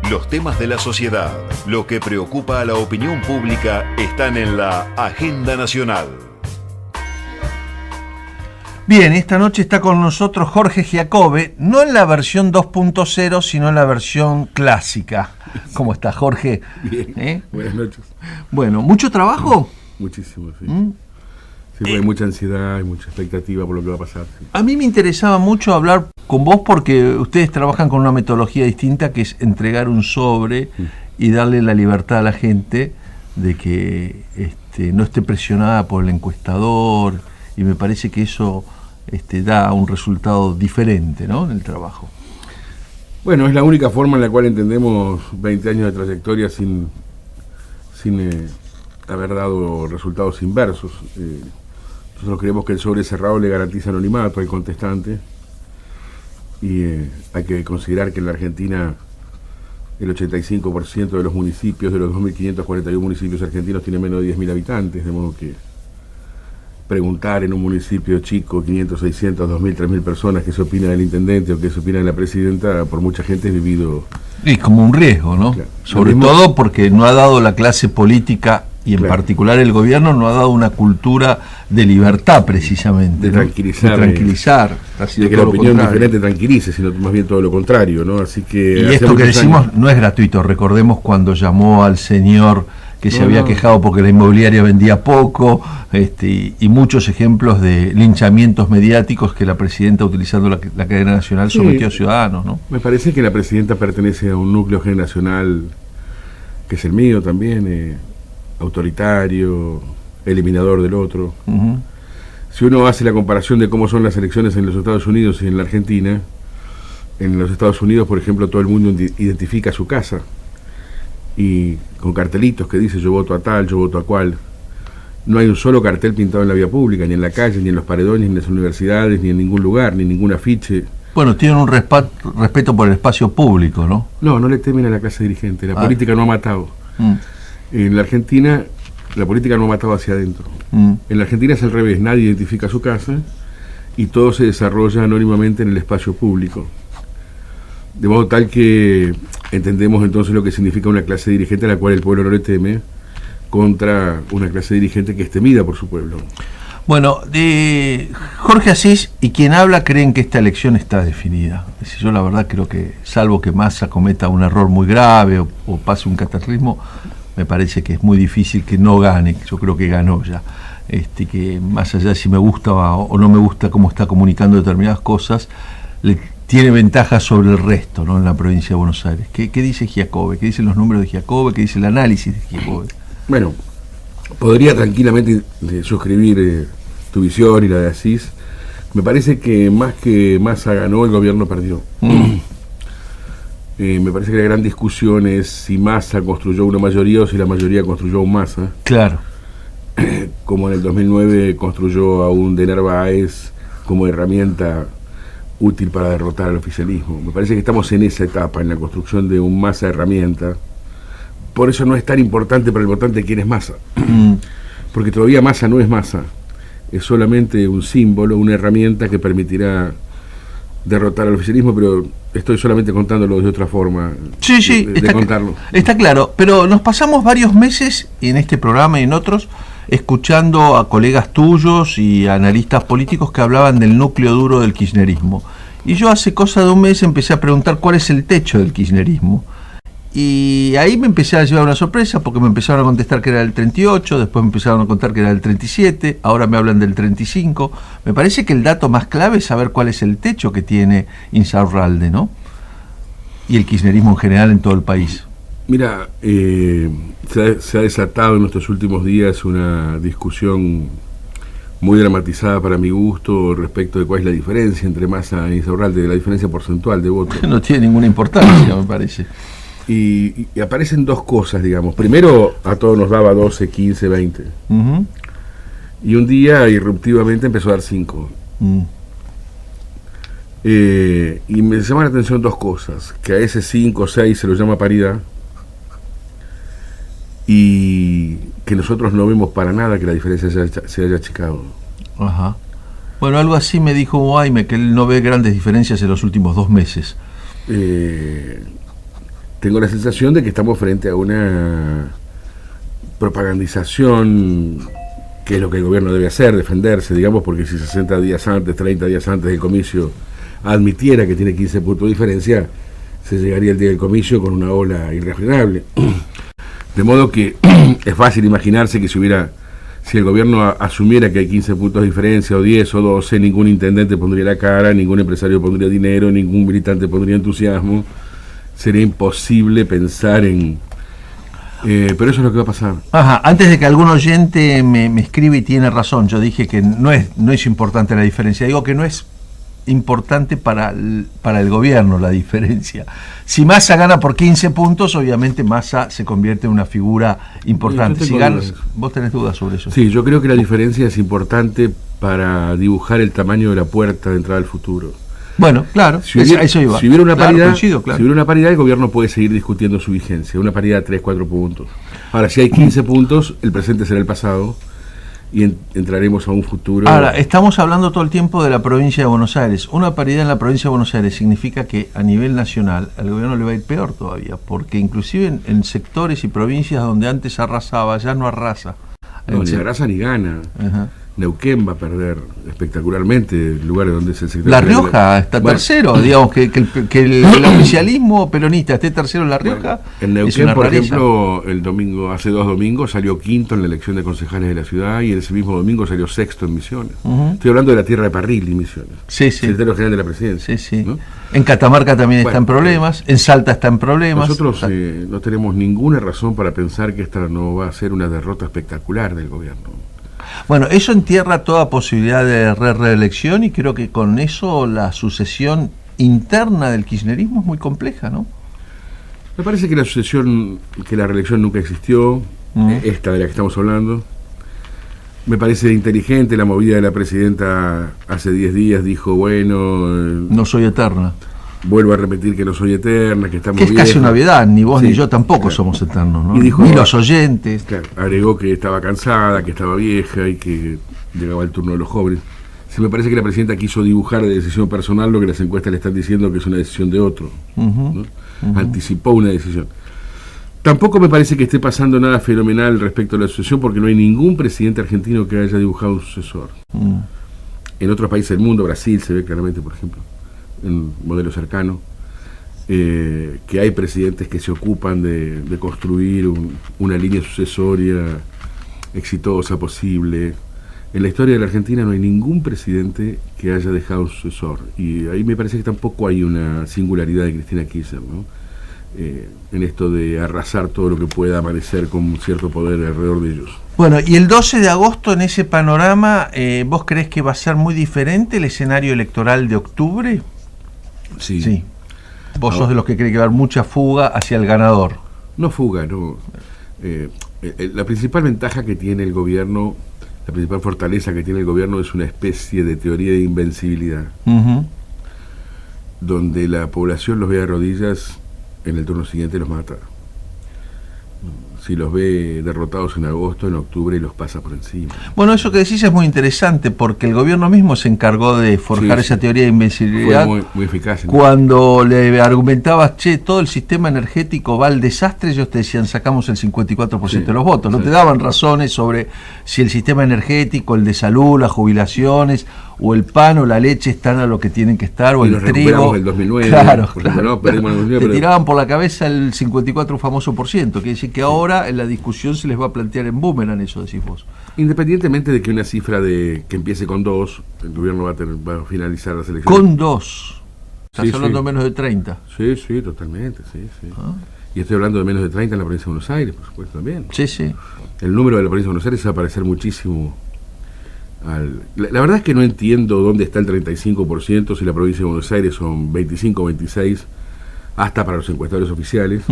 Los temas de la sociedad, lo que preocupa a la opinión pública, están en la agenda nacional. Bien, esta noche está con nosotros Jorge Giacobbe, no en la versión 2.0, sino en la versión clásica. ¿Cómo está, Jorge? Bien, buenas noches. Bueno, ¿mucho trabajo? Muchísimo, sí. Sí, hay mucha ansiedad, hay mucha expectativa por lo que va a pasar. Sí. A mí me interesaba mucho hablar con vos porque ustedes trabajan con una metodología distinta, que es entregar un sobre y darle la libertad a la gente de que no esté presionada por el encuestador, y me parece que eso da un resultado diferente, ¿no?, en el trabajo. Bueno, es la única forma en la cual entendemos 20 años de trayectoria sin haber dado resultados inversos. Nosotros creemos que el sobre cerrado le garantiza anonimato al contestante, y hay que considerar que en la Argentina el 85% de los municipios, de los 2.541 municipios argentinos, tiene menos de 10.000 habitantes, de modo que preguntar en un municipio chico, 500, 600, 2.000, 3.000 personas, qué se opina del intendente o qué se opina de la presidenta, por mucha gente es vivido... Es como un riesgo, ¿no? Claro. Sobre todo porque no ha dado la clase política, y en particular el gobierno, no ha dado una cultura de libertad, precisamente, de tranquilizar, ¿no? De tranquilizar. Ha sido de que la opinión diferente tranquilice, sino más bien todo lo contrario, ¿no? Así que... Y esto que decimos no es gratuito. Recordemos cuando llamó al señor que se había quejado porque la inmobiliaria vendía poco, y muchos ejemplos de linchamientos mediáticos que la presidenta, utilizando la cadena nacional, sometió a ciudadanos, ¿no? Me parece que la presidenta pertenece a un núcleo generacional que es el mío también, autoritario, eliminador del otro. Si uno hace la comparación de cómo son las elecciones en los Estados Unidos y en la Argentina, en los Estados Unidos, por ejemplo, todo el mundo identifica su casa, y con cartelitos que dice yo voto a tal, yo voto a cual. No hay un solo cartel pintado en la vía pública, ni en la calle, ni en los paredones, ni en las universidades, ni en ningún lugar, ni en ningún afiche. Bueno, tienen un respeto por el espacio público, ¿no? No le temen a la clase dirigente. La política no ha matado. En la Argentina, la política no ha matado hacia adentro. En la Argentina es al revés, nadie identifica su casa y todo se desarrolla anónimamente en el espacio público. De modo tal que entendemos entonces lo que significa una clase dirigente a la cual el pueblo no le teme, contra una clase dirigente que es temida por su pueblo. Bueno, Jorge Asís y quien habla creen que esta elección está definida. Yo la verdad creo que, salvo que Massa cometa un error muy grave o pase un cataclismo, me parece que es muy difícil que no gane. Yo creo que ganó ya. Que más allá de si me gusta o no me gusta cómo está comunicando determinadas cosas, tiene ventaja sobre el resto, ¿no?, en la provincia de Buenos Aires. ¿Qué dice Giacobbe? ¿Qué dicen los números de Giacobbe? ¿Qué dice el análisis de Giacobbe? Bueno, podría tranquilamente suscribir tu visión y la de Asís. Me parece que más que Massa ganó, el gobierno perdió. Me parece que la gran discusión es si Massa construyó una mayoría o si la mayoría construyó un Massa. Claro. Como en el 2009 construyó a un de Narváez como herramienta útil para derrotar al oficialismo. Me parece que estamos en esa etapa, en la construcción de un Massa herramienta. Por eso no es tan importante para el votante quién es Massa. Porque todavía Massa no es Massa. Es solamente un símbolo, una herramienta que permitirá derrotar al oficialismo, pero estoy solamente contándolo de otra forma. Sí, de contarlo. Está claro, pero nos pasamos varios meses en este programa y en otros escuchando a colegas tuyos y a analistas políticos que hablaban del núcleo duro del kirchnerismo. Y yo hace cosa de un mes empecé a preguntar cuál es el techo del kirchnerismo. Y ahí me empecé a llevar una sorpresa, porque me empezaron a contestar que era del 38, después me empezaron a contar que era del 37, ahora me hablan del 35. Me parece que el dato más clave es saber cuál es el techo que tiene Insaurralde, ¿no? Y el kirchnerismo en general en todo el país. Mira, se ha desatado en estos últimos días una discusión muy dramatizada para mi gusto respecto de cuál es la diferencia entre Massa e Insaurralde, la diferencia porcentual de votos. No tiene ninguna importancia, me parece. Y aparecen dos cosas, digamos. Primero, a todos nos daba 12, 15, 20. Y un día, irruptivamente, empezó a dar 5. Y me llaman la atención dos cosas. Que a ese 5 o 6 se lo llama paridad. Y que nosotros no vemos para nada que la diferencia se haya achicado. Ajá. Bueno, algo así me dijo Guayme, que él no ve grandes diferencias en los últimos 2 meses. tengo la sensación de que estamos frente a una propagandización, que es lo que el gobierno debe hacer, defenderse, digamos, porque si 60 días antes, 30 días antes del comicio admitiera que tiene 15 puntos de diferencia, se llegaría el día del comicio con una ola irrefrenable. De modo que es fácil imaginarse que si el gobierno asumiera que hay 15 puntos de diferencia, o 10 o 12, ningún intendente pondría la cara, ningún empresario pondría dinero, ningún militante pondría entusiasmo. Sería imposible pensar en... pero eso es lo que va a pasar. Ajá, antes de que algún oyente me escriba, y tiene razón, yo dije que no es importante la diferencia, digo que no es importante para el gobierno la diferencia. Si Massa gana por 15 puntos, obviamente Massa se convierte en una figura importante. Si ganas, ¿vos tenés dudas sobre eso? Sí, yo creo que la diferencia es importante para dibujar el tamaño de la puerta de entrada al futuro. Bueno, claro, eso iba. Si hubiera una paridad, Si hubiera una paridad, el gobierno puede seguir discutiendo su vigencia, una paridad de 3-4 puntos. Ahora, si hay 15 puntos, el presente será el pasado y entraremos a un futuro. Ahora, estamos hablando todo el tiempo de la provincia de Buenos Aires. Una paridad en la provincia de Buenos Aires significa que a nivel nacional al gobierno le va a ir peor todavía, porque inclusive en sectores y provincias donde antes arrasaba, ya no arrasa. No, ni arrasa ni gana. Ajá. Neuquén va a perder espectacularmente lugares donde es el sector. La Rioja está tercero, digamos que el oficialismo peronista esté tercero en La Rioja. En Neuquén, por ejemplo, hace 2 domingos salió quinto en la elección de concejales de la ciudad, y ese mismo domingo salió sexto en Misiones. Estoy hablando de la tierra de Parril y Misiones. Sí. Secretario general de la presidencia. Sí. ¿No? En Catamarca también está en problemas, en Salta está en problemas. Nosotros no tenemos ninguna razón para pensar que esta no va a ser una derrota espectacular del gobierno. Bueno, eso entierra toda posibilidad de reelección, y creo que con eso la sucesión interna del kirchnerismo es muy compleja, ¿no? Me parece que la reelección nunca existió, esta de la que estamos hablando. Me parece inteligente la movida de la presidenta hace 10 días, dijo, bueno... no soy eterna. Vuelvo a repetir que no soy eterna, que estamos que es viejas. casi una obviedad, ni vos ni Sí, yo tampoco claro. somos eternos, ¿no? Y dijo, ni los oyentes. Claro, agregó que estaba cansada, que estaba vieja y que llegaba el turno de los jóvenes. Se me parece que la presidenta quiso dibujar de decisión personal lo que las encuestas le están diciendo que es una decisión de otro. ¿No? Anticipó una decisión. Tampoco me parece que esté pasando nada fenomenal respecto a la sucesión, porque no hay ningún presidente argentino que haya dibujado un sucesor. En otros países del mundo, Brasil se ve claramente, por ejemplo, en un modelo cercano, que hay presidentes que se ocupan de construir una línea sucesoria exitosa, posible. En la historia de la Argentina no hay ningún presidente que haya dejado un sucesor, y ahí me parece que tampoco hay una singularidad de Cristina Kirchner, ¿no? En esto de arrasar todo lo que pueda amanecer con cierto poder alrededor de ellos. Bueno, y el 12 de agosto en ese panorama, ¿vos creés que va a ser muy diferente el escenario electoral de octubre? Sí. Vos sos de los que cree que va a haber mucha fuga hacia el ganador. No fuga, no. La principal ventaja que tiene el gobierno, la principal fortaleza que tiene el gobierno es una especie de teoría de invencibilidad, donde la población los ve de rodillas, en el turno siguiente los mata. Si los ve derrotados en agosto, en octubre los pasa por encima. Bueno, eso que decís es muy interesante, porque el gobierno mismo se encargó de forjar esa teoría de invencibilidad. Fue muy eficaz. ¿No? Cuando le argumentabas, todo el sistema energético va al desastre, ellos te decían, sacamos el 54% de los votos. No te daban razones sobre si el sistema energético, el de salud, las jubilaciones, o el pan o la leche están a lo que tienen que estar, o y el trigo. El 2009, claro. No, perdimos el 2009, te tiraban por la cabeza el 54 famoso por ciento, quiere decir que ahora en la discusión se les va a plantear en boomerang, eso decís vos. Independientemente de que una cifra que empiece con 2, el gobierno va a finalizar las elecciones. Con 2. Estás hablando de menos de 30. Sí, totalmente, sí. Y estoy hablando de menos de 30 en la provincia de Buenos Aires, por supuesto, también. Sí. El número de la provincia de Buenos Aires va a parecer muchísimo. La verdad es que no entiendo dónde está el 35%, si la provincia de Buenos Aires son 25 o 26, hasta para los encuestadores oficiales.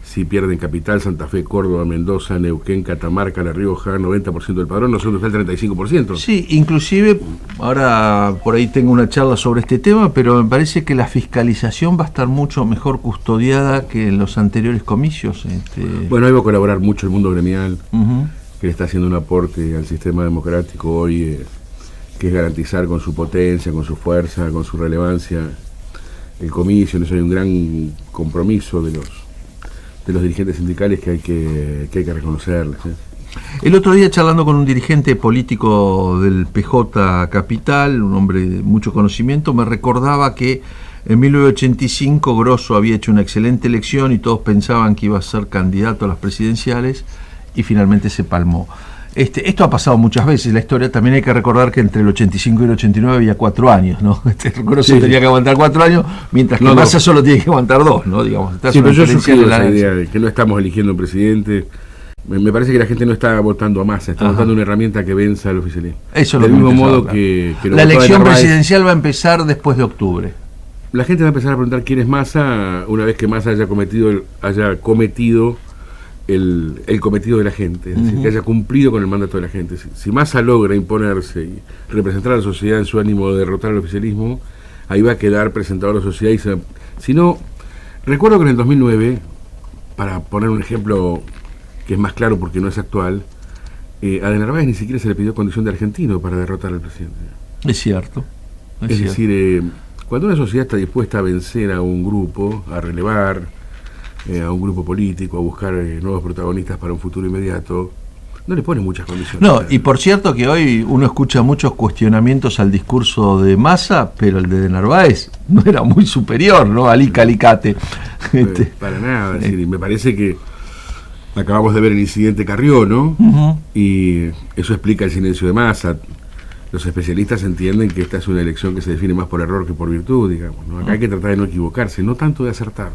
Si pierden Capital, Santa Fe, Córdoba, Mendoza, Neuquén, Catamarca, La Rioja, 90% del padrón, nosotros está el 35%. Sí, inclusive, ahora por ahí tengo una charla sobre este tema, pero me parece que la fiscalización va a estar mucho mejor custodiada que en los anteriores comicios. Bueno, ahí va a colaborar mucho el mundo gremial, que le está haciendo un aporte al sistema democrático hoy, que es garantizar con su potencia, con su fuerza, con su relevancia, el comicio. En eso hay un gran compromiso de los los dirigentes sindicales que hay que reconocerles. El otro día, charlando con un dirigente político del PJ Capital, un hombre de mucho conocimiento, me recordaba que en 1985 Grosso había hecho una excelente elección y todos pensaban que iba a ser candidato a las presidenciales y finalmente se palmó. Esto ha pasado muchas veces en la historia. También hay que recordar que entre el 85 y el 89 había 4 años, ¿no? Grosso tenía que aguantar 4 años, mientras que Massa solo tiene que aguantar 2, ¿no? Digamos, sí, pero yo suscribo esa idea de que no estamos eligiendo un presidente. Me parece que la gente no está votando a Massa, está votando una herramienta que venza al oficialismo. Eso del mismo modo que la elección presidencial va a empezar después de octubre. La gente va a empezar a preguntar quién es Massa una vez que Massa haya cometido el cometido de la gente, es decir, que haya cumplido con el mandato de la gente. Si Massa logra imponerse y representar a la sociedad en su ánimo de derrotar al oficialismo, ahí va a quedar presentado a la sociedad. Si no, recuerdo que en el 2009, para poner un ejemplo que es más claro porque no es actual, a De Narváez ni siquiera se le pidió condición de argentino para derrotar al presidente. Es cierto. Es decir, cuando una sociedad está dispuesta a vencer a un grupo, a relevar a un grupo político, a buscar nuevos protagonistas para un futuro inmediato, no le pone muchas condiciones. No, y por cierto que hoy uno escucha muchos cuestionamientos al discurso de Massa, pero el de Narváez no era muy superior, ¿no? Alicate. Para nada, es decir, me parece que acabamos de ver el incidente Carrió, ¿no? Y eso explica el silencio de Massa. Los especialistas entienden que esta es una elección que se define más por error que por virtud, digamos, ¿no? Acá hay que tratar de no equivocarse, no tanto de acertar.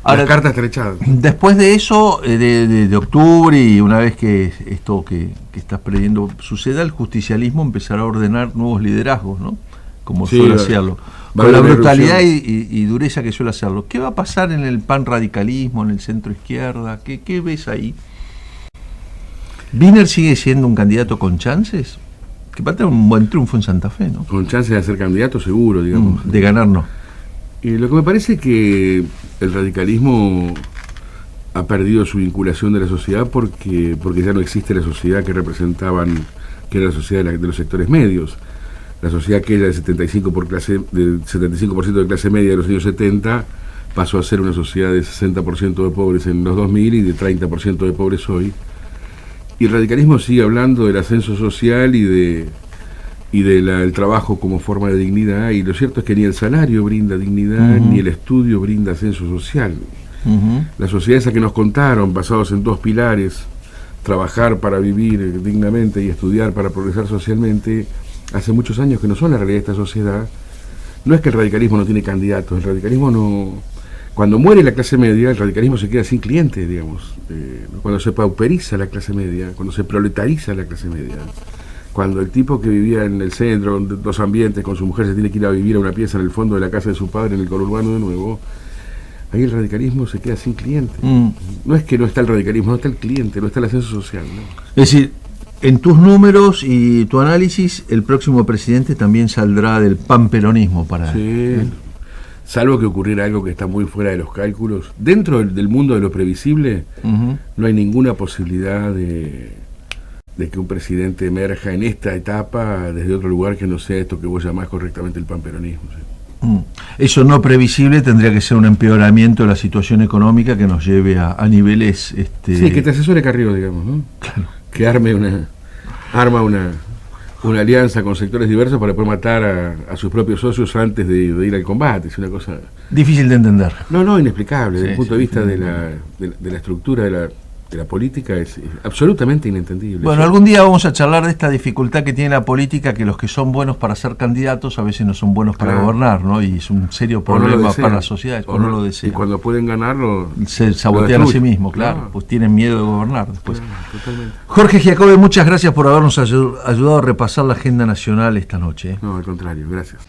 Ahora, las cartas estrechadas. Después de eso, de octubre, y una vez que esto que estás previendo suceda, el justicialismo empezará a ordenar nuevos liderazgos, ¿no? Como suele hacerlo. Con la brutalidad y dureza que suele hacerlo. ¿Qué va a pasar en el panradicalismo, en el centro izquierda? ¿Qué ves ahí? ¿Wiener sigue siendo un candidato con chances? Que va a tener un buen triunfo en Santa Fe, ¿no? Con chances de ser candidato, seguro, digamos. De ganar, no. Lo que me parece es que el radicalismo ha perdido su vinculación de la sociedad porque ya no existe la sociedad que representaban, que era la sociedad de los sectores medios. La sociedad que era del 75% de clase media de los años 70 pasó a ser una sociedad de 60% de pobres en los 2000 y de 30% de pobres hoy. Y el radicalismo sigue hablando del ascenso social y del trabajo como forma de dignidad, y lo cierto es que ni el salario brinda dignidad, ni el estudio brinda ascenso social. La sociedad esa que nos contaron, basados en 2 pilares, trabajar para vivir dignamente y estudiar para progresar socialmente, hace muchos años que no son la realidad de esta sociedad. No es que el radicalismo no tiene candidatos, el radicalismo no... Cuando muere la clase media, el radicalismo se queda sin clientes, digamos. Cuando se pauperiza la clase media, cuando se proletariza la clase media, cuando el tipo que vivía en el centro, con 2 ambientes, con su mujer, se tiene que ir a vivir a una pieza en el fondo de la casa de su padre, en el conurbano de nuevo, ahí el radicalismo se queda sin cliente. No es que no está el radicalismo, no está el cliente, no está el ascenso social, ¿no? Es decir, en tus números y tu análisis, el próximo presidente también saldrá del panperonismo para... Sí, salvo que ocurriera algo que está muy fuera de los cálculos. Dentro del mundo de lo previsible, no hay ninguna posibilidad de que un presidente emerja en esta etapa desde otro lugar que no sea esto que vos llamás correctamente el panperonismo. ¿Sí? Eso no previsible tendría que ser un empeoramiento de la situación económica que nos lleve a niveles... Sí, que te asesore Carrió, digamos, ¿no? Claro. Que arma una alianza con sectores diversos para poder matar a sus propios socios antes de ir al combate. Es una cosa... Difícil de entender. No, inexplicable. Desde el punto de vista de la estructura de la política es absolutamente inentendible. Bueno, algún día vamos a charlar de esta dificultad que tiene la política, que los que son buenos para ser candidatos a veces no son buenos para gobernar, ¿no? Y es un serio problema para las sociedades, o no lo desean. Y cuando pueden ganarlo, se sabotean a sí mismos, claro, pues tienen miedo de gobernar después. Totalmente. Jorge Giacobbe, muchas gracias por habernos ayudado a repasar la agenda nacional esta noche. No, al contrario, gracias.